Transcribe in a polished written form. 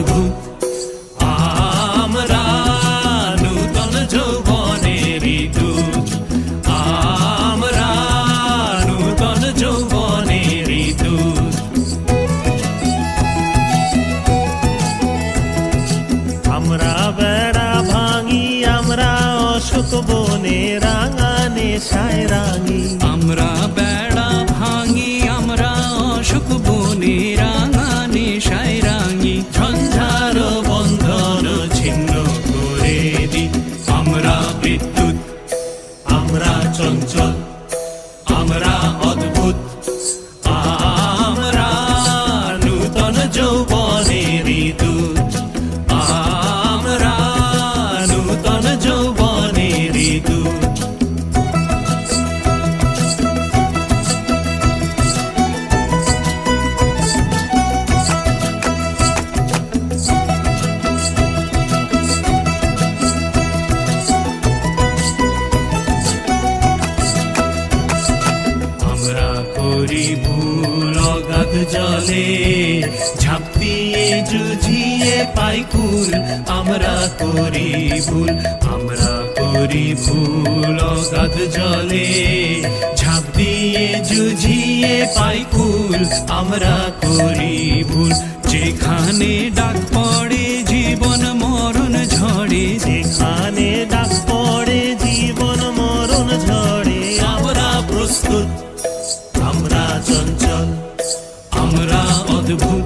অদ্ভুত আমরা নূতন যৌবনেরই দূত আমরা নূতন যৌবনেরই দূত আমরা বেড়া ভাঙি আমরা অশোক বনে রাঙা নেশায় রাঙি আমরা বেড়া ভাঙি আমরা অশোক বনে রাঙা নেশায় রাঙি ঝঞ্ঝার বন্ধন ছিন্ন করে দি আমরা বিদ্যুৎ আমরা চঞ্চল আমরা অদ্ভুত আমরা নূতন যৌবনেরই দূত আমরা নূতন যৌবনেরই দূত আমরা করি ভুল অগাধ জলে ঝাঁপ দিয়ে জুঝিয়ে পাই কুল আমরা করি ভুল অগাধ জলে ঝাঁপ দিয়ে জুঝিয়ে পাই কুল আমরা করি ভুল যেখানে ডাক পড়ে জীবন মরণ ঝড়ে যেখানে ডাক পড়ে জীবন মরণ ঝড়ে আমরা প্রস্তুত আমরা চঞ্চল আমরা অদ্ভুত